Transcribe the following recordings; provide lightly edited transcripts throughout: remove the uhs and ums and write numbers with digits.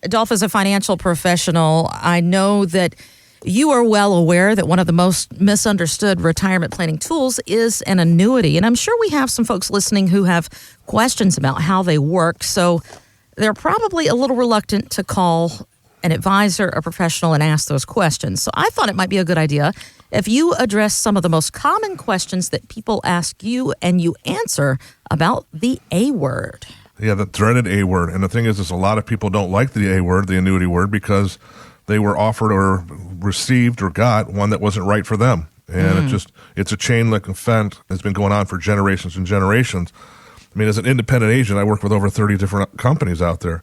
Dolph, as a financial professional, I know that you are well aware that one of the most misunderstood retirement planning tools is an annuity. And I'm sure we have some folks listening who have questions about how they work. So they're probably a little reluctant to call an advisor, a professional, and ask those questions. So I thought it might be a good idea if you address some of the most common questions that people ask you and you answer about the A word. Yeah, the dreaded A word. And the thing is a lot of people don't like the A word, the annuity word, because they were offered or received or got one that wasn't right for them. And it's a chain link effect that's been going on for generations and generations. I mean, as an independent agent, I work with over 30 different companies out there.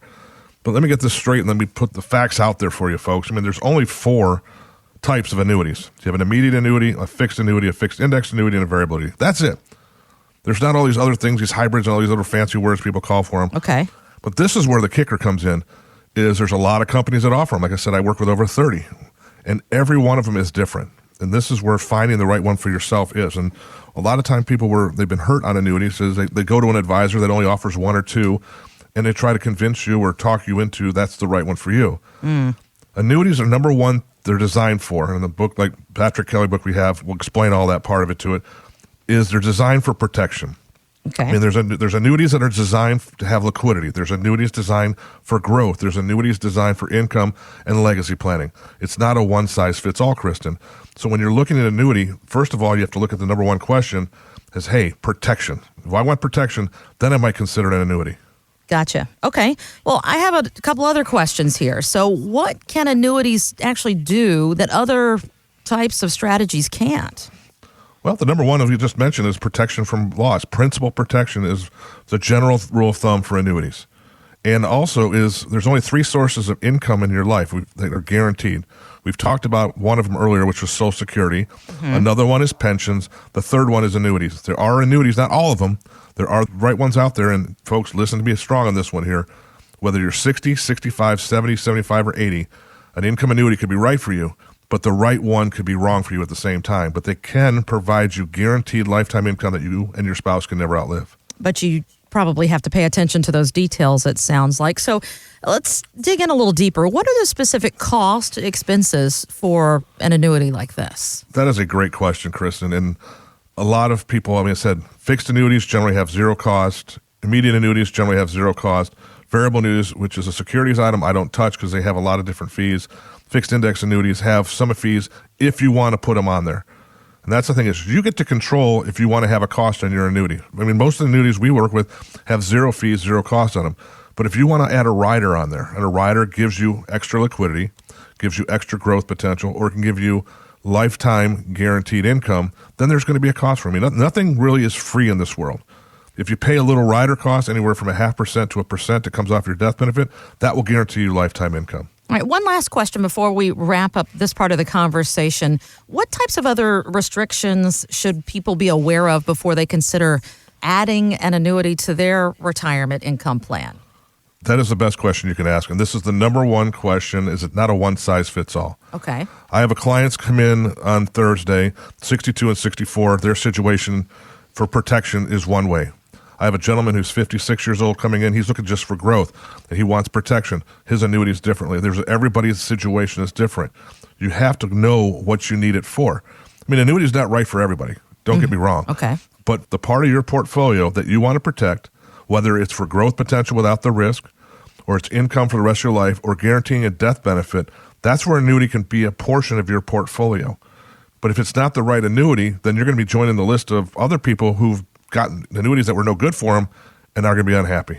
But let me get this straight and let me put the facts out there for you folks. I mean, there's only 4 types of annuities. You have an immediate annuity, a fixed index annuity, and a variable annuity. That's it. There's not all these other things, these hybrids and all these other fancy words people call for them. Okay. But this is where the kicker comes in, is there's a lot of companies that offer them. Like I said, I work with over 30, and every one of them is different. And this is where finding the right one for yourself is. And a lot of time they've been hurt on annuities is they go to an advisor that only offers 1 or 2, and they try to convince you or talk you into that's the right one for you. Annuities are number one they're designed for. And the book, like Patrick Kelly book we have, will explain all that part of it to it, is they're designed for protection. Okay. I mean, there's annuities that are designed to have liquidity. There's annuities designed for growth. There's annuities designed for income and legacy planning. It's not a one-size-fits-all, Kristen. So when you're looking at annuity, first of all, you have to look at the number one question is, hey, protection. If I want protection, then I might consider an annuity. Gotcha. Okay. Well, I have a couple other questions here. So what can annuities actually do that other types of strategies can't? Well, the number one, as you just mentioned, is protection from loss. Principal protection is the general rule of thumb for annuities. And also there's only 3 sources of income in your life that are guaranteed. We've talked about one of them earlier, which was Social Security. Another one is pensions. The third one is annuities. There are annuities, not all of them. There are right ones out there, and folks, listen to me strong on this one here. Whether you're 60, 65, 70, 75, or 80, an income annuity could be right for you, but the right one could be wrong for you at the same time. But they can provide you guaranteed lifetime income that you and your spouse can never outlive. But you probably have to pay attention to those details, it sounds like. So let's dig in a little deeper. What are the specific cost expenses for an annuity like this? That is a great question, Kristen. And a lot of people, I said, fixed annuities generally have 0 cost. Immediate annuities generally have 0 cost. Variable annuities, which is a securities item, I don't touch because they have a lot of different fees. Fixed index annuities have some fees if you want to put them on there. And that's the thing is you get to control if you want to have a cost on your annuity. I mean, most of the annuities we work with have 0 fees, 0 cost on them. But if you want to add a rider on there, and a rider gives you extra liquidity, gives you extra growth potential, or can give you lifetime guaranteed income, then there's going to be a cost for me. Nothing really is free in this world. If you pay a little rider cost, anywhere from 0.5% to 1% that comes off your death benefit, that will guarantee you lifetime income. All right, one last question before we wrap up this part of the conversation. What types of other restrictions should people be aware of before they consider adding an annuity to their retirement income plan? That is the best question you can ask. And this is the number one question. Is it not a one-size-fits-all? Okay. I have clients come in on Thursday, 62 and 64. Their situation for protection is one way. I have a gentleman who's 56 years old coming in. He's looking just for growth, and he wants protection. His annuity is differently. Everybody's situation is different. You have to know what you need it for. I mean, annuity is not right for everybody. Don't get me wrong. Okay. But the part of your portfolio that you want to protect, whether it's for growth potential without the risk, or it's income for the rest of your life, or guaranteeing a death benefit, that's where annuity can be a portion of your portfolio. But if it's not the right annuity, then you're going to be joining the list of other people who've gotten annuities that were no good for them and are going to be unhappy.